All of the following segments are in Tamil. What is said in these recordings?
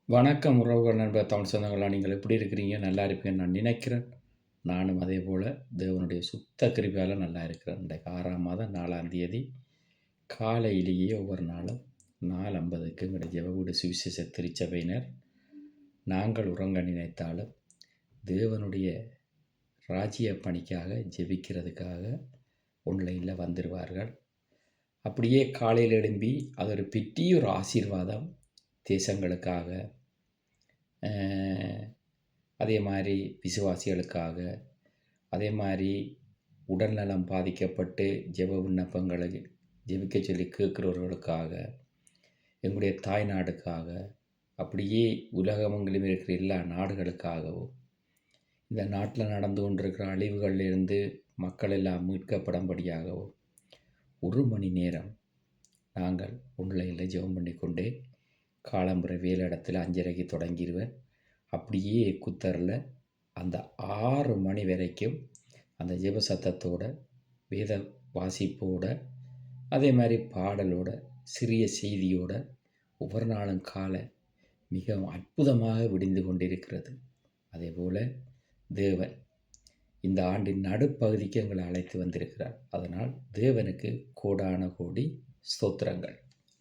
வணக்கம் உறவுகள் நண்பர் தமிழ் சொந்தங்களா, நீங்கள் எப்படி இருக்கிறீங்க? நல்லா இருப்பீங்கன்னு நான் நினைக்கிறேன். நானும் அதே போல் தேவனுடைய சுத்த கிருபையால் நல்லா இருக்கிறேன். இன்றைக்கு 6ஆம் மாதம் 4ஆம் தேதி காலையிலேயே ஒவ்வொரு நாளும் 4:50க்கு எங்களுடைய ஜெபவீடு சுவிசேஷ திருச்சபையினர் நாங்கள் உறங்க நினைத்தாலும் தேவனுடைய ராஜ்ய பணிக்காக ஜெபிக்கிறதுக்காக ஒன்லைனில் வந்துடுவார்கள். அப்படியே காலையில் எழும்பி அது ஒரு பெரிய ஒரு ஆசீர்வாதம் தேசங்களுக்காக, அதே மாதிரி விசுவாசிகளுக்காக, அதே மாதிரி உடல்நலம் பாதிக்கப்பட்டு ஜெப விண்ணப்பங்களை ஜெபிக்க சொல்லி கேட்குறவர்களுக்காக, எங்களுடைய தாய் நாடுக்காக, அப்படியே உலகமெங்கிலும் இருக்கிற எல்லா நாடுகளுக்காகவும், இந்த நாட்டில் நடந்து கொண்டிருக்கிற அழிவுகளிலிருந்து மக்கள் எல்லாம் மீட்கப்படும்படியாகவும் 1 மணி நேரம் நாங்கள் ஒன்லைனில் ஜெபம் பண்ணிக்கொண்டே காலம்புரை வேலையிடத்தில் 5:30க்கு தொடங்கிடுவேன். அப்படியே குத்தரில் அந்த 6 மணி வரைக்கும் அந்த ஜெப சத்தத்தோட, வேத வாசிப்போட, அதே மாதிரி பாடலோட, சிறிய செய்தியோட ஒவ்வொரு நாளும் காலை மிகவும் அற்புதமாக விடிந்து கொண்டிருக்கிறது. அதே போல் தேவன் இந்த ஆண்டின் நடுப்பகுதிக்கு எங்களை அழைத்து வந்திருக்கிறார். அதனால் தேவனுக்கு கோடான கோடி ஸ்தோத்திரங்கள்.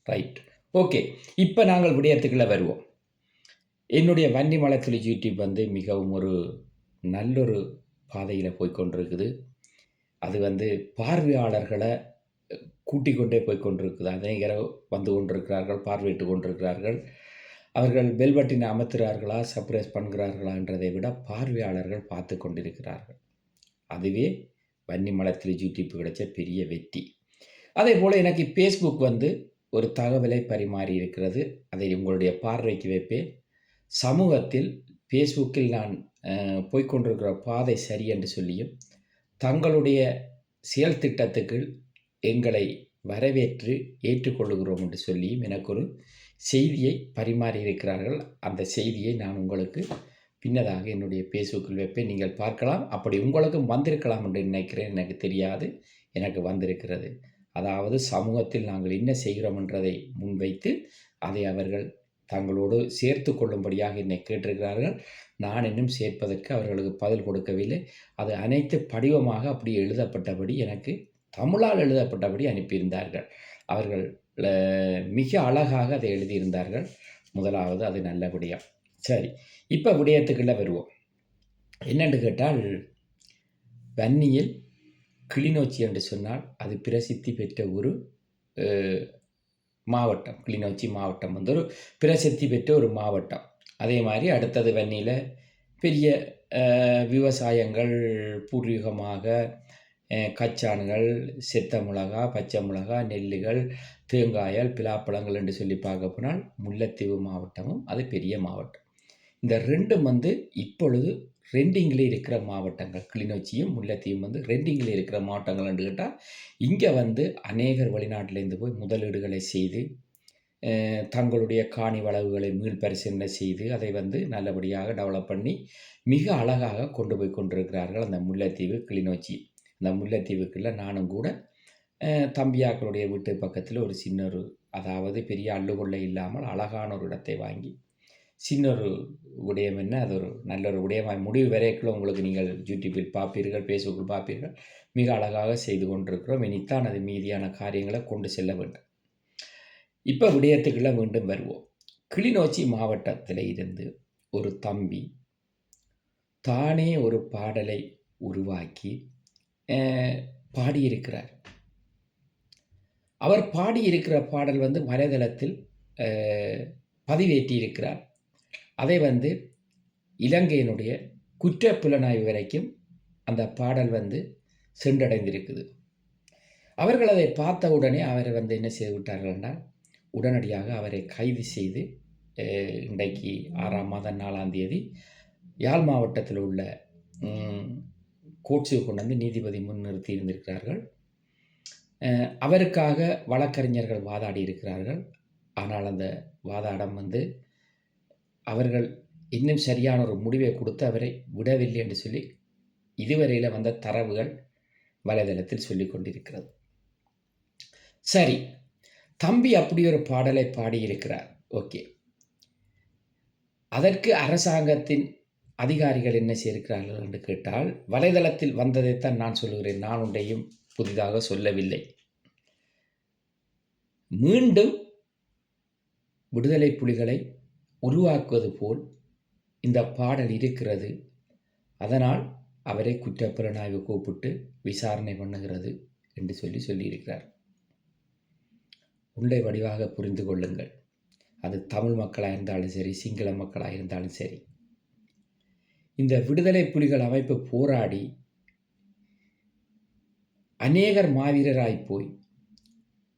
Right, okay. இப்போ நாங்கள் விடயத்துக்குள்ளே வருவோம். என்னுடைய வன்னி மலைத்துளி யூடியூப் மிகவும் ஒரு நல்லொரு பாதையில் போய்கொண்டிருக்குது. அது பார்வையாளர்களை கூட்டிக் கொண்டே போய்கொண்டிருக்குது. அநேகர் வந்து கொண்டிருக்கிறார்கள், பார்வையிட்டு கொண்டிருக்கிறார்கள். அவர்கள் பெல் பட்டினை அமர்த்துகிறார்களா, சப்ரைஸ் பண்ணுகிறார்களா என்றதை விட பார்வையாளர்கள் பார்த்து கொண்டிருக்கிறார்கள். அதுவே வன்னி மலைத்துளி யூடியூப் கிடைச்ச பெரிய வெற்றி. அதே போல் எனக்கு ஃபேஸ்புக் ஒரு தகவலை பரிமாறி இருக்கிறது. அதை உங்களுடைய பார்வைக்கு வைப்பேன். சமூகத்தில் ஃபேஸ்புக்கில் நான் போய்கொண்டிருக்கிற பாதை சரி என்று சொல்லியும், தங்களுடைய செயல் திட்டத்துக்கு எங்களை வரவேற்று ஏற்றுக்கொள்ளுகிறோம் என்று சொல்லியும் எனக்கு ஒரு செய்தியை பரிமாறி இருக்கிறார்கள். அந்த செய்தியை நான் உங்களுக்கு பின்னதாக என்னுடைய ஃபேஸ்புக்கில் வைப்பேன், நீங்கள் பார்க்கலாம். அப்படி உங்களுக்கும் வந்திருக்கலாம் என்று நினைக்கிறேன், எனக்கு தெரியாது. எனக்கு வந்திருக்கிறது. அதாவது சமூகத்தில் நாங்கள் என்ன செய்கிறோம் என்றதை முன்வைத்து அதை அவர்கள் தங்களோடு சேர்த்து கொள்ளும்படியாக என்னை கேட்டிருக்கிறார்கள். நான் இன்னும் சேர்ப்பதற்கு அவர்களுக்கு பதில் கொடுக்கவில்லை. அது அனைத்து படிவமாக அப்படி எழுதப்பட்டபடி, எனக்கு தமிழால் எழுதப்பட்டபடி அனுப்பியிருந்தார்கள். அவர்கள் மிக அழகாக அதை எழுதியிருந்தார்கள். முதலாவது அது நல்லபடியாக. சரி, இப்போ விடயத்துக்குள்ளே வருவோம். என்னென்று கேட்டால், வன்னியில் கிளிநொச்சி என்று சொன்னால் அது பிரசித்தி பெற்ற ஒரு மாவட்டம். கிளிநொச்சி மாவட்டம் ஒரு பிரசித்தி பெற்ற ஒரு மாவட்டம். அதே மாதிரி அடுத்தது வன்னியில் பெரிய விவசாயங்கள் பூர்வீகமாக கச்சான்கள், செத்த மிளகா, பச்சை மிளகா, நெல்லுகள், தேங்காய்கள், பிலாப்பழங்கள் என்று சொல்லி பார்க்க போனால் முல்லைத்தீவு மாவட்டமும் அது பெரிய மாவட்டம். இந்த ரெண்டும் இப்பொழுது ரெண்டிங்கில் இருக்கிற மாவட்டங்கள். கிளிநொச்சியும் முல்லைத்தீவும் ரெண்டிங்கில் இருக்கிற மாவட்டங்கள் என்று கேட்டால், இங்கே அநேகர் வெளிநாட்டிலேருந்து போய் முதலீடுகளை செய்து தங்களுடைய காணி வளவுகளை மீள்பரிசீலனை செய்து அதை நல்லபடியாக டெவலப் பண்ணி மிக அழகாக கொண்டு போய் கொண்டிருக்கிறார்கள் அந்த முல்லைத்தீவு, கிளிநொச்சி. அந்த முல்லைத்தீவுக்குள்ள நானும் கூட தம்பியாக்களுடைய வீட்டு பக்கத்தில் ஒரு சின்ன அதாவது பெரிய அள்ளுகொள்ளை இல்லாமல் அழகான ஒரு இடத்தை வாங்கி, சின்ன ஒரு விடயம் என்ன, அது ஒரு நல்ல ஒரு விடயமாக முடிவு வரைக்குள்ள உங்களுக்கு நீங்கள் யூடியூப்பில் பார்ப்பீர்கள், ஃபேஸ்புக்கில் பார்ப்பீர்கள். மிக அழகாக செய்து கொண்டிருக்கிறோம். இனித்தான் அது மீதியான காரியங்களை கொண்டு செல்ல வேண்டும். இப்போ விடயத்துக்குள்ள மீண்டும் வருவோம். கிளிநொச்சி மாவட்டத்தில் இருந்து ஒரு தம்பி தானே ஒரு பாடலை உருவாக்கி பாடியிருக்கிறார். அவர் பாடியிருக்கிற பாடல் வலைதளத்தில் பதிவேற்றியிருக்கிறார். அதை இலங்கையினுடைய குற்றப்புலனாய்வு வரைக்கும் அந்த பாடல் சென்றடைந்திருக்குது. அவர்கள் அதை பார்த்த உடனே அவரை என்ன செய்து விட்டார்கள் என்றால், உடனடியாக அவரை கைது செய்து இன்றைக்கு 6ஆம் மாதம் 4ஆம் தேதி யாழ் மாவட்டத்தில் உள்ள கோட்ஸுக்கு கொண்டு நீதிபதி முன் நிறுத்தி இருந்திருக்கிறார்கள். அவருக்காக வழக்கறிஞர்கள் வாதாடி இருக்கிறார்கள். ஆனால் அந்த வாதாடம் அவர்கள் இன்னும் சரியான ஒரு முடிவை கொடுத்து அவரை விடவில்லை என்று சொல்லி இதுவரையில் வந்த தரவுகள் வலைதளத்தில் சொல்லிக் கொண்டிருக்கிறது. சரி, தம்பி அப்படி ஒரு பாடலை பாடியிருக்கிறார். ஓகே, அதற்கு அரசாங்கத்தின் அதிகாரிகள் என்ன செய்திருக்கிறார்கள் என்று கேட்டால், வலைதளத்தில் வந்ததைத்தான் நான் சொல்லுகிறேன். நான் ஒன்றையும் புதிதாக சொல்லவில்லை. மீண்டும் விடுதலை புலிகளை உருவாக்குவது போல் இந்த பாடல் இருக்கிறது. அதனால் அவரை குற்றப்புலனாய்வு கூப்பிட்டு விசாரணை பண்ணுகிறது என்று சொல்லியிருக்கிறார். உண்டை வடிவாக புரிந்து கொள்ளுங்கள். அது தமிழ் மக்களாக இருந்தாலும் சரி, சிங்கள மக்களாக இருந்தாலும் சரி, இந்த விடுதலை புலிகள் அமைப்பு போராடி அநேகர் மாவீரராய் போய்,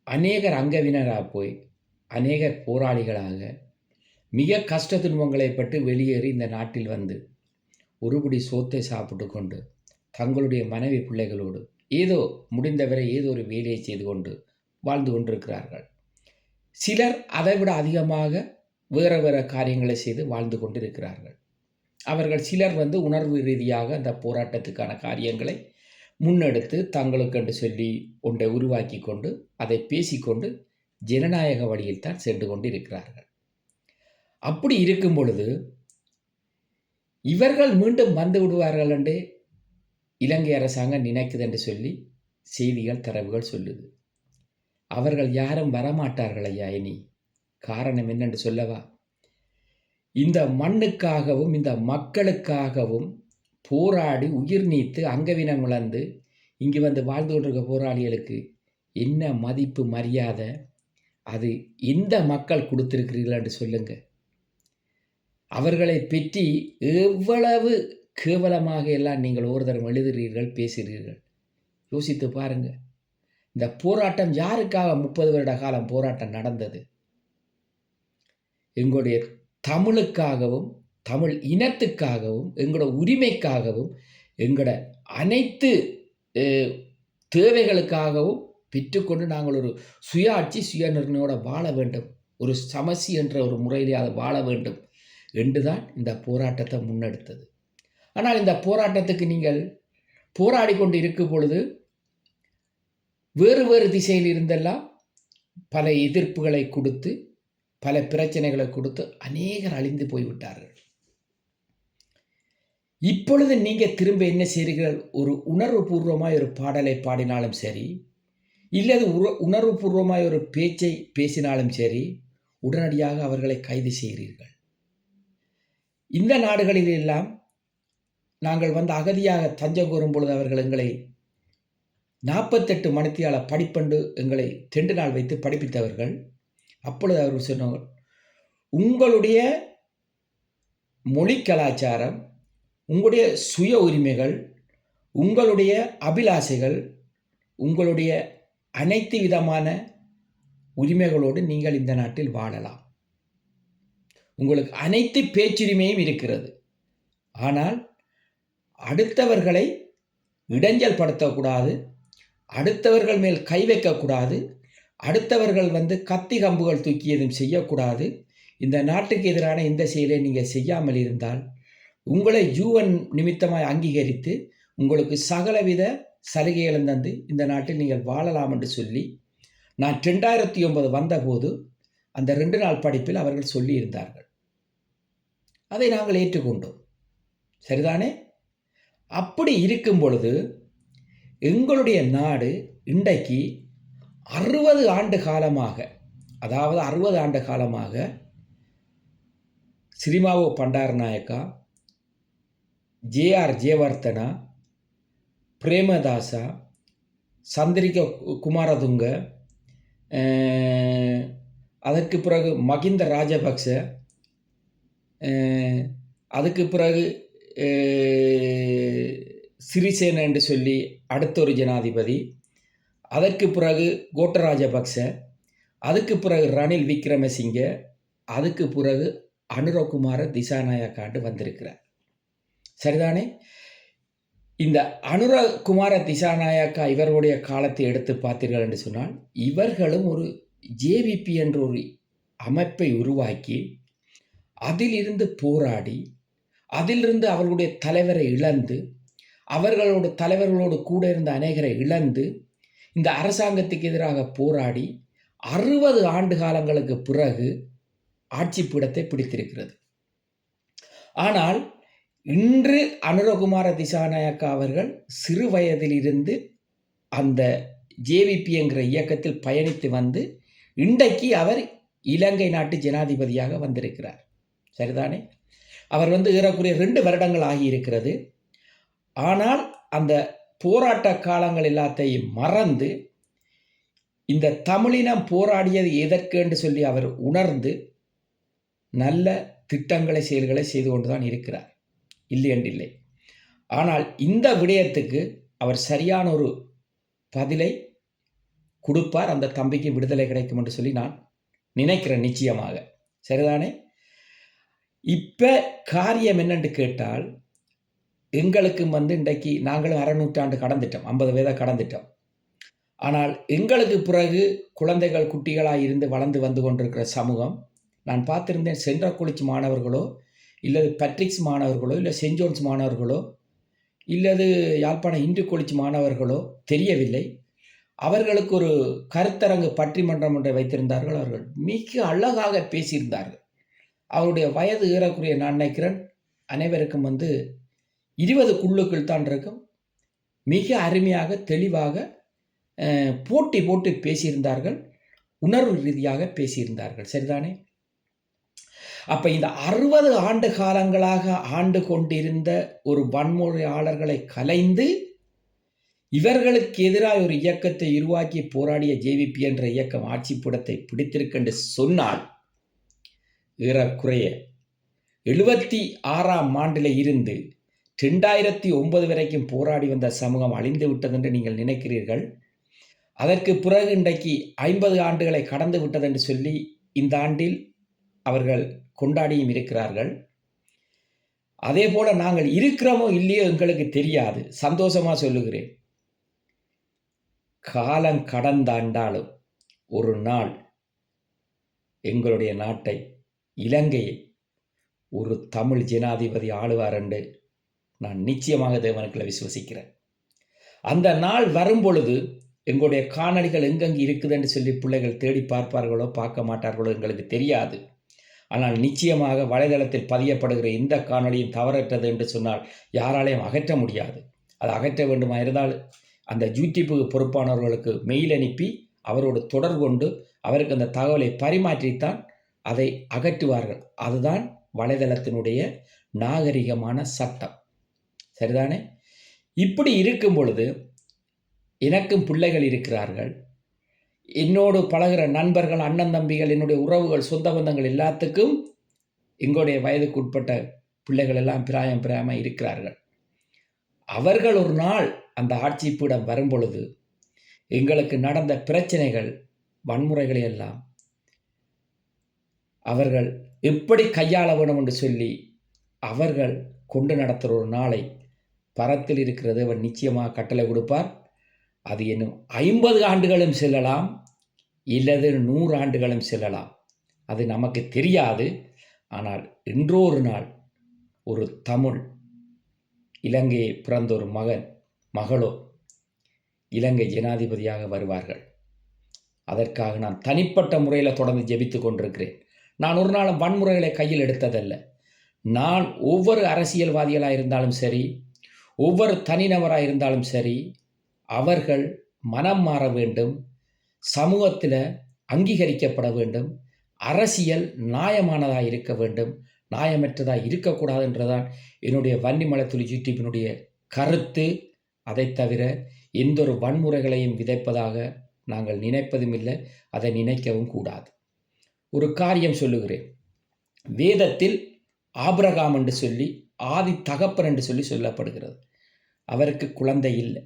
அநேகர் அங்கவினராய் போய், அநேகர் போராளிகளாக மிக கஷ்ட துன்பங்களை பட்டு வெளியேறி இந்த நாட்டில் வந்து ஒருபடி சோத்தை சாப்பிட்டு கொண்டு தங்களுடைய மனைவி பிள்ளைகளோடு ஏதோ முடிந்தவரை ஏதோ ஒரு வேலையை செய்து கொண்டு வாழ்ந்து கொண்டிருக்கிறார்கள். சிலர் அதைவிட அதிகமாக வேறு வேறு காரியங்களை செய்து வாழ்ந்து கொண்டிருக்கிறார்கள். அவர்கள் சிலர் வந்து உணர்வு ரீதியாக அந்த போராட்டத்துக்கான காரியங்களை முன்னெடுத்து தங்களுக்கென்று சொல்லி ஒன்றை உருவாக்கி கொண்டு அதை பேசிக்கொண்டு ஜனநாயக வழியில் தான் சென்று கொண்டு இருக்கிறார்கள். அப்படி இருக்கும் பொழுது இவர்கள் மீண்டும் வந்து விடுவார்கள் என்று இலங்கை அரசாங்கம் நினைக்குது என்று சொல்லி செய்திகள் தரவுகள் சொல்லுது. அவர்கள் யாரும் வரமாட்டார்கள் ஐயா. இனி காரணம் என்னென்று சொல்லவா? இந்த மண்ணுக்காகவும் இந்த மக்களுக்காகவும் போராடி உயிர் நீத்து அங்கவினம் இழந்து இங்கு வந்து வாழ்ந்து கொண்டிருக்க போராளிகளுக்கு என்ன மதிப்பு மரியாதை அது இந்த மக்கள் கொடுத்திருக்கிறீர்கள் என்று சொல்லுங்க. அவர்களை பற்றி எவ்வளவு கேவலமாக எல்லாம் நீங்கள் ஒருத்தரம் எழுதுகிறீர்கள், பேசுகிறீர்கள். யோசித்து பாருங்க. இந்த போராட்டம் யாருக்காக 30 வருட காலம் போராட்டம் நடந்தது? எங்களுடைய தமிழுக்காகவும் தமிழ் இனத்துக்காகவும் எங்களோட உரிமைக்காகவும் எங்களோட அனைத்து தேவைகளுக்காகவும் பெற்றுக்கொண்டு நாங்கள் ஒரு சுயாட்சி சுயநிர்ணயோட வாழ வேண்டும், ஒரு சமசி என்ற ஒரு முறையிலே அதை வாழ வேண்டும் என்றுதான் இந்த போராட்டத்தை முன்னெடுத்தது. ஆனால் இந்த போராட்டத்துக்கு நீங்கள் போராடி கொண்டு இருக்கும் பொழுது வேறு வேறு திசையில் இருந்தெல்லாம் பல எதிர்ப்புகளை கொடுத்து பல பிரச்சனைகளை கொடுத்து அநேகர் அழிந்து போய்விட்டார்கள். இப்பொழுது நீங்கள் திரும்ப என்ன செய்கிறீர்கள்? ஒரு உணர்வுபூர்வமாய் ஒரு பாடலை பாடினாலும் சரி, இல்லது உணர்வுபூர்வமாய் ஒரு பேச்சை பேசினாலும் சரி, உடனடியாக அவர்களை கைது செய்கிறீர்கள். இந்த நாடுகளில் எல்லாம் நாங்கள் வந்து அகதியாக தஞ்சம் கோரும் பொழுது அவர்கள் எங்களை 48 மணித்தியால படிப்பண்டு எங்களை 2 நாள் வைத்து படிப்பித்தவர்கள். அப்பொழுது அவர்கள் சொன்னார்கள், உங்களுடைய மொழி கலாச்சாரம், உங்களுடைய சுய உரிமைகள், உங்களுடைய அபிலாஷைகள், உங்களுடைய அனைத்து விதமான உரிமைகளோடு நீங்கள் இந்த நாட்டில் வாழலாம். உங்களுக்கு அனைத்து பேச்சுரிமையும் இருக்கிறது. ஆனால் அடுத்தவர்களை இடைஞ்சல் படுத்தக்கூடாது, அடுத்தவர்கள் மேல் கை வைக்கக்கூடாது, அடுத்தவர்கள் வந்து கத்தி கம்புகள் தூக்கி எதுவும் செய்யக்கூடாது. இந்த நாட்டுக்கு எதிரான இந்த செயலை நீங்கள் செய்யாமல் இருந்தால் உங்களை UN நிமித்தமாய் அங்கீகரித்து உங்களுக்கு சகலவித சலுகைகளும் தந்து இந்த நாட்டில் நீங்கள் வாழலாம் என்று சொல்லி நான் 2009 வந்தபோது அந்த 2 நாள் படிப்பில் அவர்கள் சொல்லியிருந்தார்கள். அதை நாங்கள் ஏற்றுக்கொண்டோம். சரிதானே? அப்படி இருக்கும் பொழுது எங்களுடைய நாடு இன்றைக்கு 60 ஆண்டு காலமாக, அதாவது 60 ஆண்டு காலமாக சிறிமாவோ பண்டாரநாயக்கா, JR ஜெயவர்தனா, பிரேமதாசா, சந்திரிகா குமாரதுங்க, அதற்கு பிறகு மகிந்த ராஜபக்ச, அதுக்கு பிறகு சிறிசேன என்று சொல்லி அடுத்த ஒரு ஜனாதிபதி, அதற்கு பிறகு கோட்டராஜபக்ச, அதுக்கு பிறகு ரணில் விக்ரமசிங்க, அதுக்கு பிறகு அனுரகுமார திசாநாயக்காண்டு வந்திருக்கிறார். சரிதானே? இந்த அனுரகுமார திசாநாயக்கா இவர்களுடைய காலத்தை எடுத்து பார்த்தீர்கள் என்று சொன்னால் இவர்களும் ஒரு JVP என்ற ஒரு அமைப்பை உருவாக்கி அதிலிருந்து போராடி அதிலிருந்து அவர்களுடைய தலைவரை இழந்து அவர்களோட தலைவர்களோடு கூட இருந்த அநேகரை இழந்து இந்த அரசாங்கத்துக்கு எதிராக போராடி 60 ஆண்டு காலங்களுக்கு பிறகு ஆட்சி பீடத்தை பிடித்திருக்கிறது. ஆனால் இன்று அனுரகுமார திசாநாயக்கா அவர்கள் சிறு வயதிலிருந்து அந்த ஜேவிபி என்கிற இயக்கத்தில் பயணித்து வந்து இன்றைக்கு அவர் இலங்கை நாட்டு ஜனாதிபதியாக வந்திருக்கிறார். சரிதானே? அவர் ஏறக்குறைய 2 வருடங்கள் ஆகியிருக்கிறது. ஆனால் அந்த போராட்ட காலங்கள் எல்லாத்தையும் மறந்து இந்த தமிழினம் போராடியது எதற்கு என்று சொல்லி அவர் உணர்ந்து நல்ல திட்டங்களை செயல்களை செய்து கொண்டுதான் இருக்கிறார். இல்லை என்றில்லை. ஆனால் இந்த விடயத்துக்கு அவர் சரியான ஒரு பதிலை கொடுப்பார். அந்த தம்பிக்கு விடுதலை கிடைக்கும் என்று சொல்லி நான் நினைக்கிறேன் நிச்சயமாக. சரிதானே? இப்போ காரியம் என்னென்று கேட்டால், எங்களுக்கு இன்றைக்கு நாங்களும் 1/2 நூற்றாண்டு கடந்துட்டோம், 50 வயதை கடந்துட்டோம். ஆனால் எங்களுக்கு பிறகு குழந்தைகள் குட்டிகளாக இருந்து வளர்ந்து வந்து கொண்டிருக்கிற சமூகம், நான் பார்த்திருந்தேன், சென்ட்ரல் மாணவர்களோ இல்லது பேட்ரிக்ஸ் மாணவர்களோ இல்லை சென்ட் ஜோன்ஸ் மாணவர்களோ இல்லது யாழ்ப்பாண இந்து கொலிச்சி மாணவர்களோ தெரியவில்லை, அவர்களுக்கு ஒரு கருத்தரங்கு பட்டிமன்றம் ஒன்றை வைத்திருந்தார்கள். அவர்கள் மிக அழகாக பேசியிருந்தார்கள். அவருடைய வயது ஏறக்குறைய நான் நினைக்கிறேன் அனைவருக்கும் 20க்குள்ளுக்குள் தான் இருக்கும். மிக அருமையாக தெளிவாக போட்டி போட்டு பேசியிருந்தார்கள், உணர்வு ரீதியாக பேசியிருந்தார்கள். சரிதானே? அப்போ இந்த 60 ஆண்டு காலங்களாக ஆண்டு கொண்டிருந்த ஒரு வன்முறையாளர்களை கலைந்து இவர்களுக்கு எதிராக ஒரு இயக்கத்தை உருவாக்கி போராடிய ஜேவிபி என்ற இயக்கம் ஆட்சி பீடத்தை பிடித்திருக்கென்று சொன்னால், ஏறக்குறைய 76ஆம் ஆண்டில் இருந்து 2009 வரைக்கும் போராடி வந்த சமூகம் அழிந்து விட்டது என்று நீங்கள் நினைக்கிறீர்கள். அதற்கு பிறகு இன்றைக்கு 50 ஆண்டுகளை கடந்து விட்டது என்று சொல்லி இந்த ஆண்டில் அவர்கள் கொண்டாடியும் இருக்கிறார்கள். அதே போல நாங்கள் இருக்கிறோமோ இல்லையோ எங்களுக்கு தெரியாது. சந்தோஷமா சொல்லுகிறேன், காலம் கடந்தாண்டாலும் ஒரு நாள் எங்களுடைய நாட்டை, இலங்கையை ஒரு தமிழ் ஜனாதிபதி ஆளுவார் என்று நான் நிச்சயமாக தேவனுக்குள்ள விசுவசிக்கிறேன். அந்த நாள் வரும் பொழுது எங்களுடைய காணொளிகள் எங்கெங்கு இருக்குது என்று சொல்லி பிள்ளைகள் தேடி பார்ப்பார்களோ பார்க்க மாட்டார்களோ எங்களுக்கு தெரியாது. ஆனால் நிச்சயமாக வலைதளத்தில் பதியப்படுகிற இந்த காணொளியும் தவறற்றது என்று சொன்னால் யாராலையும் அகற்ற முடியாது. அதை அகற்ற வேண்டுமா இருந்தால் அந்த யூடியூப்புக்கு பொறுப்பானவர்களுக்கு மெயில் அனுப்பி அவரோடு தொடர்பு கொண்டு அவருக்கு அந்த தகவலை பரிமாற்றித்தான் அதை அகற்றுவார்கள். அதுதான் வலைதளத்தினுடைய நாகரிகமான சட்டம். சரிதானே? இப்படி இருக்கும் பொழுது எனக்கும் பிள்ளைகள் இருக்கிறார்கள், என்னோடு பழகிற நண்பர்கள், அண்ணன் தம்பிகள், என்னுடைய உறவுகள், சொந்த பந்தங்கள் எல்லாத்துக்கும் எங்களுடைய வயதுக்கு உட்பட்ட பிள்ளைகள் எல்லாம் பிராயமாக இருக்கிறார்கள். அவர்கள் ஒரு நாள் அந்த ஆட்சி பீடம் வரும் பொழுது எங்களுக்கு நடந்த பிரச்சனைகள், வன்முறைகளை எல்லாம் அவர்கள் எப்படி கையாள வேண்டும் என்று சொல்லி அவர்கள் கொண்டு நடத்துகிற ஒரு நாளை பரத்தில் இருக்கிறது அவர் நிச்சயமாக கட்டளை கொடுப்பார். அது இன்னும் 50 ஆண்டுகளும் செல்லலாம், இல்லது 100 ஆண்டுகளும் செல்லலாம், அது நமக்கு தெரியாது. ஆனால் இன்றோ ஒரு நாள் ஒரு தமிழ் இலங்கையை பிறந்த ஒரு மகளோ இலங்கை ஜனாதிபதியாக வருவார்கள். அதற்காக நான் தனிப்பட்ட முறையில் தொடர்ந்து ஜெபித்து கொண்டிருக்கிறேன். நான் ஒரு நாளும் வன்முறைகளை கையில் எடுத்ததல்ல. நான் ஒவ்வொரு அரசியல்வாதிகளாக இருந்தாலும் சரி, ஒவ்வொரு தனிநபராக இருந்தாலும் சரி, அவர்கள் மனம் மாற வேண்டும், சமூகத்தில் அங்கீகரிக்கப்பட வேண்டும், அரசியல் நியாயமானதாக இருக்க வேண்டும், நியாயமற்றதாக இருக்கக்கூடாது என்றதான் என்னுடைய வன்னிமலைத்துளி யூடியூப்பினுடைய கருத்து. அதை தவிர எந்த ஒரு வன்முறைகளையும் விதைப்பதாக நாங்கள் நினைப்பதும் இல்லை, அதை நினைக்கவும் கூடாது. ஒரு காரியம் சொல்லுகிறேன். வேதத்தில் ஆபிரகாம் என்று சொல்லி ஆதி தகப்பன் என்று சொல்லி சொல்லப்படுகிறது. அவருக்கு குழந்தை இல்லை.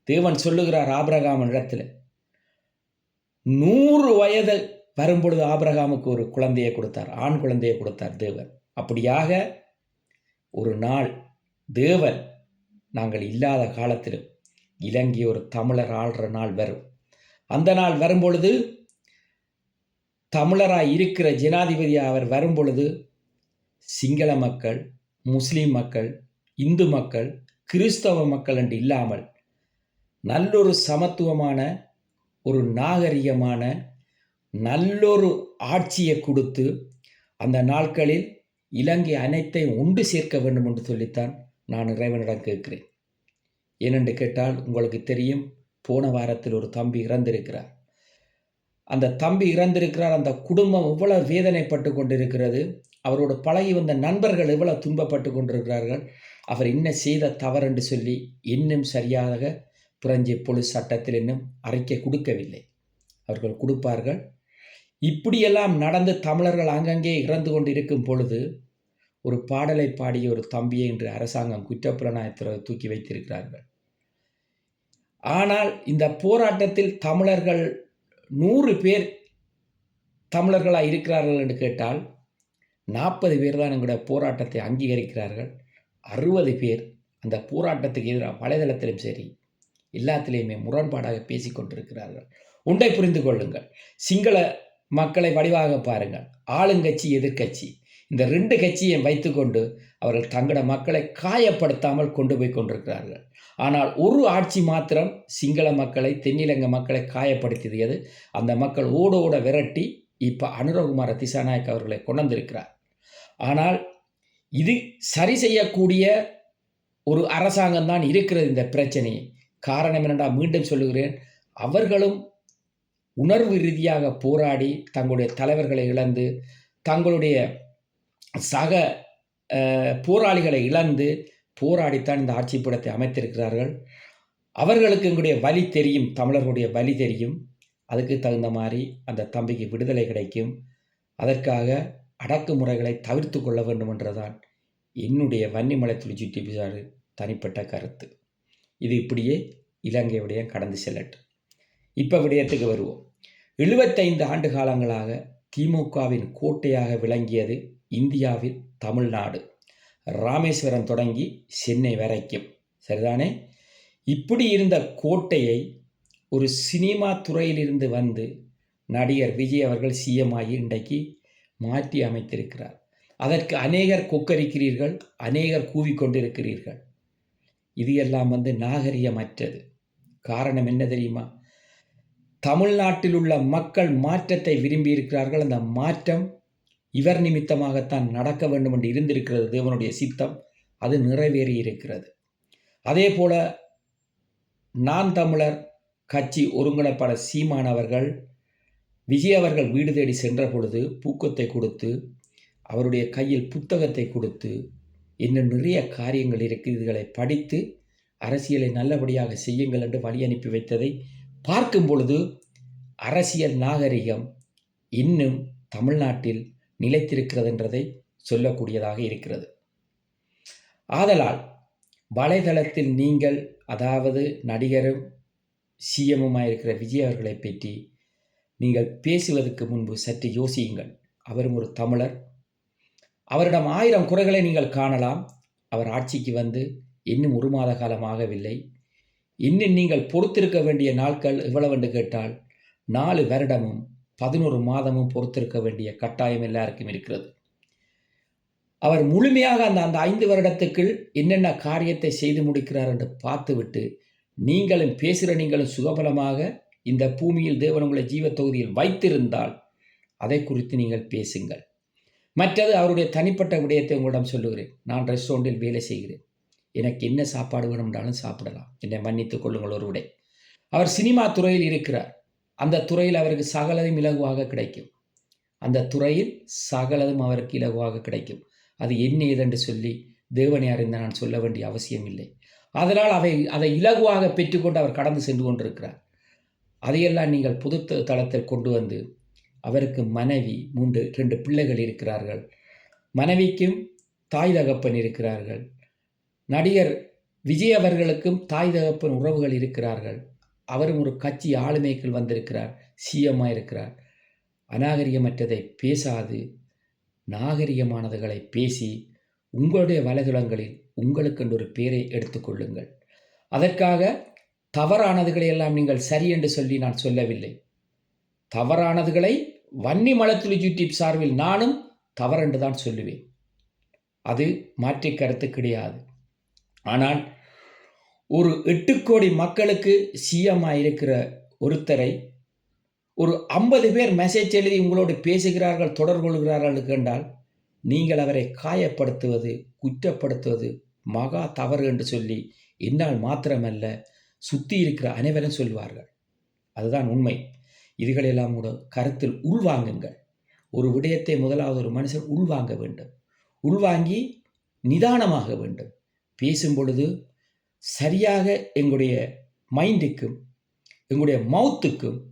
தேவன் சொல்லுகிறார் ஆபிரகாம் இடத்துல 100 வயது வரும்பொழுது ஆபிரகாமுக்கு ஒரு குழந்தையை கொடுத்தார், ஆண் குழந்தையை கொடுத்தார் தேவன். அப்படியாக ஒரு நாள் தேவன் நாங்கள் இல்லாத காலத்திலும் இலங்கை ஒரு தமிழர் ஆள்ற நாள் வரும். அந்த நாள் வரும்பொழுது தமிழராய் இருக்கிற ஜனாதிபதியாக அவர் வரும்பொழுது சிங்கள மக்கள், முஸ்லீம் மக்கள், இந்து மக்கள், கிறிஸ்தவ மக்கள் என்று இல்லாமல் நல்லொரு சமத்துவமான, ஒரு நாகரிகமான, நல்லொரு ஆட்சியை கொடுத்து அந்த நாட்களில் இலங்கை அனைத்தையும் ஒன்று சேர்க்க வேண்டும் என்று சொல்லித்தான் நான் இறைவனிடம் கேட்கிறேன். ஏனென்று கேட்டால் உங்களுக்கு தெரியும், போன வாரத்தில் ஒரு தம்பி இறந்திருக்கிறார். அந்த தம்பி இறந்திருக்கிறார். அந்த குடும்பம் எவ்வளவு வேதனைப்பட்டு கொண்டிருக்கிறது. அவரோடு பழகி வந்த நண்பர்கள் எவ்வளவு துன்பப்பட்டு கொண்டிருக்கிறார்கள். அவர் என்ன செய்த தவறு என்று சொல்லி இன்னும் சரியாக பிரெஞ்சு போலீஸ் சட்டத்தில் இன்னும் அறிக்கை கொடுக்கவில்லை. அவர்கள் கொடுப்பார்கள். இப்படியெல்லாம் நடந்து தமிழர்கள் அங்கங்கே இறந்து கொண்டிருக்கும் பொழுது ஒரு பாடலை பாடிய ஒரு தம்பியை இன்று அரசாங்கம் குற்றப்புலனாய்த்துறை தூக்கி வைத்திருக்கிறார்கள். ஆனால் இந்த போராட்டத்தில் தமிழர்கள் 100 பேர் தமிழர்களாக இருக்கிறார்கள் என்று கேட்டால் 40 பேர் தான் எங்களுடைய போராட்டத்தை அங்கீகரிக்கிறார்கள். 60 பேர் அந்த போராட்டத்துக்கு எதிராக வலைதளத்திலும் சரி எல்லாத்திலையுமே முரண்பாடாக பேசி கொண்டிருக்கிறார்கள். ஒன்றை புரிந்து கொள்ளுங்கள், சிங்கள மக்களை வடிவாக பாருங்கள். ஆளுங்கட்சி எதிர்கட்சி இந்த 2 கட்சியை வைத்துக்கொண்டு அவர்கள் தங்களோட மக்களை காயப்படுத்தாமல் கொண்டு போய் கொண்டிருக்கிறார்கள். ஆனால் ஒரு ஆட்சி மாத்திரம் சிங்கள மக்களை, தென்னிலங்கை மக்களை காயப்படுத்தியது. அந்த மக்கள் ஓட விரட்டி இப்போ அனுரகுமார திசாநாயக்க அவர்களை கொண்டு வந்திருக்கிறார். ஆனால் இது சரி செய்யக்கூடிய ஒரு அரசாங்கம் தான் இருக்கிறது இந்த பிரச்சனையை. காரணம் என்னென்னா, மீண்டும் சொல்லுகிறேன், அவர்களும் உணர்வு ரீதியாக போராடி தங்களுடைய தலைவர்களை இழந்து, தங்களுடைய சக போராளிகளை இழந்து போராடித்தான் இந்த ஆட்சிப்படத்தை அமைத்திருக்கிறார்கள். அவர்களுக்கு எங்களுடைய வலி தெரியும், தமிழர்களுடைய வலி தெரியும். அதுக்கு தகுந்த மாதிரி அந்த தம்பிக்கு விடுதலை கிடைக்கும். அதற்காக அடக்குமுறைகளை தவிர்த்து கொள்ள வேண்டும் என்றதான் என்னுடைய வன்னிமலை துளிச்சுட்டி பிசாறு தனிப்பட்ட கருத்து. இது இப்படியே இலங்கை விடயம் கடந்து செல்லட்டும். இப்போ விடயத்துக்கு வருவோம். 75 ஆண்டு காலங்களாக திமுகவின் கோட்டையாக விளங்கியது இந்தியாவில் தமிழ்நாடு, ராமேஸ்வரம் தொடங்கி சென்னை வரைக்கும், சரிதானே? இப்படி இருந்த கோட்டையை ஒரு சினிமா துறையிலிருந்து வந்து நடிகர் விஜய் அவர்கள் சிஎம் ஆகி இன்றைக்கு மாற்றி அமைத்திருக்கிறார். அதற்கு அநேகர் கொக்கரிக்கிறீர்கள், அநேகர் கூவிக்கொண்டிருக்கிறீர்கள். இது எல்லாம் நாகரிகமற்றது. காரணம் என்ன தெரியுமா? தமிழ்நாட்டில் உள்ள மக்கள் மாற்றத்தை விரும்பி இருக்கிறார்கள். அந்த மாற்றம் இவர் நிமித்தமாகத்தான் நடக்க வேண்டும் என்று இருந்திருக்கிறது. தேவனுடைய சித்தம் அது நிறைவேறி இருக்கிறது. அதே போல நான் தமிழர் கட்சி ஒருங்கிணைப்பாளர் சீமான் அவர்கள் விஜய் அவர்கள் வீடு தேடி சென்ற பொழுது பூக்கத்தை கொடுத்து, அவருடைய கையில் புத்தகத்தை கொடுத்து, இன்னும் நிறைய காரியங்கள் இருக்குது, இதுகளை படித்து அரசியலை நல்லபடியாக செய்யுங்கள் என்று வழி அனுப்பி வைத்ததை பார்க்கும் பொழுது அரசியல் நாகரிகம் இன்னும் தமிழ்நாட்டில் நிலைத்திருக்கிறது என்றதை சொல்லக்கூடியதாக இருக்கிறது. ஆதலால் வலைதளத்தில் நீங்கள், அதாவது நடிகரும் சிஎம்முமாயிருக்கிற விஜய் அவர்களை பற்றி நீங்கள் பேசுவதற்கு முன்பு சற்று யோசியுங்கள். அவரும் ஒரு தமிழர். அவரிடம் 1000 குறைகளை நீங்கள் காணலாம். அவர் ஆட்சிக்கு வந்து இன்னும் 1 மாத காலம் ஆகவில்லை. இன்னும் நீங்கள் பொறுத்திருக்க வேண்டிய நாட்கள் எவ்வளவு என்று கேட்டால் 4 வருடமும் 11 மாதமும் பொறுத்திருக்க வேண்டிய கட்டாயம் எல்லாருக்கும் இருக்கிறது. அவர் முழுமையாக அந்த 5 வருடத்துக்குள் என்னென்ன காரியத்தை செய்து முடிக்கிறார் என்று பார்த்துவிட்டு நீங்களும் சுகபலமாக இந்த பூமியில் தேவன் உங்களை ஜீவ தொகுதியில் வைத்திருந்தால் அதை குறித்து நீங்கள் பேசுங்கள். மற்றது, அவருடைய தனிப்பட்ட விடயத்தை உங்களிடம் சொல்லுகிறேன். நான் ரெஸ்டாரண்டில் வேலை செய்கிறேன். எனக்கு என்ன சாப்பாடு வேணும்னாலும் சாப்பிடலாம், என்னை மன்னித்துக் கொள்ளுங்கள். ஒரு விடை, அவர் சினிமா துறையில் இருக்கிறார். அந்த துறையில் அவருக்கு சகலதும் இலகுவாக கிடைக்கும். அந்த துறையில் சகலதும் அவருக்கு இலகுவாக கிடைக்கும். அது என்ன ஏதென்று சொல்லி தேவனை அறிந்த நான் சொல்ல வேண்டிய அவசியம் இல்லை. அதனால் அதை இலகுவாக பெற்றுக்கொண்டு அவர் கடந்து சென்று கொண்டிருக்கிறார். அதையெல்லாம் நீங்கள் பொது தளத்தில் கொண்டு வந்து, அவருக்கு மனைவி 2 பிள்ளைகள் இருக்கிறார்கள். மனைவிக்கும் தாய் தகப்பன் இருக்கிறார்கள். நடிகர் விஜய் அவர்களுக்கும் தாய் தகப்பன் உறவுகள் இருக்கிறார்கள். அவரும் ஒரு கட்சி ஆளுமைக்குள் வந்திருக்கிறார், சிஎம்மாக இருக்கிறார். அநாகரிகமற்றதை பேசாது நாகரிகமானதுகளை பேசி உங்களுடைய வலைதளங்களில் உங்களுக்கென்று ஒரு பேரை எடுத்துக்கொள்ளுங்கள். அதற்காக தவறானதுகளை எல்லாம் நீங்கள் சரி என்று சொல்லி நான் சொல்லவில்லை. தவறானதுகளை வன்னி மலத்துளி யூடியூப் சார்பில் நானும் தவறென்று தான் சொல்லுவேன். அது மாற்றி கருத்து கிடையாது. ஆனால் ஒரு 8 கோடி மக்களுக்கு சிஎம்மாக இருக்கிற ஒருத்தரை ஒரு 50 பேர் மெசேஜ் எழுதி உங்களோடு பேசுகிறார்கள், தொடர்பு கொள்கிறார்கள் என்றால் நீங்கள் அவரை காயப்படுத்துவது, குற்றப்படுத்துவது மகா தவறு என்று சொல்லி என்னால் மாத்திரமல்ல, சுற்றி இருக்கிற அனைவரும் சொல்வார்கள். அதுதான் உண்மை. இதுகளெல்லாம் கூட கருத்தில் உள்வாங்குங்கள். ஒரு விடயத்தை முதலாவது ஒரு மனுஷன் உள்வாங்க வேண்டும். உள்வாங்கி நிதானமாக வேண்டும். பேசும் பொழுது சரியாக எங்களுடைய மைண்டுக்கும் எங்களுடைய மவுத்துக்கும்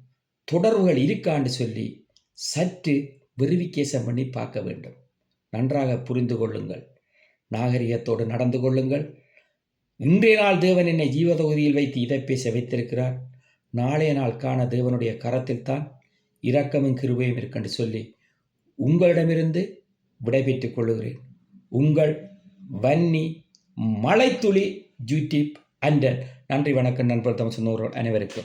தொடர்புகள் இருக்கான்னு சொல்லி சற்று வெரிஃபிகேஷன் பண்ணி பார்க்க வேண்டும். நன்றாக புரிந்து கொள்ளுங்கள். நாகரிகத்தோடு நடந்து கொள்ளுங்கள். இன்றைய நாள் தேவன் என்னை ஜீவதொகுதியில் வைத்து இதை பேச வைத்திருக்கிறார். நாளைய நாள் காண தேவனுடைய கரத்தில் தான் இரக்கமும் கிருபையும் இருக்கென்று சொல்லி உங்களிடமிருந்து விடைபெற்றுக் கொள்ளுகிறேன். உங்கள் வன்னி மலைத்துளி யூடியூப் அண்டர். நன்றி, வணக்கம் நண்பர்கள், தமிழ் சொன்னோர்கள் அனைவருக்கும்.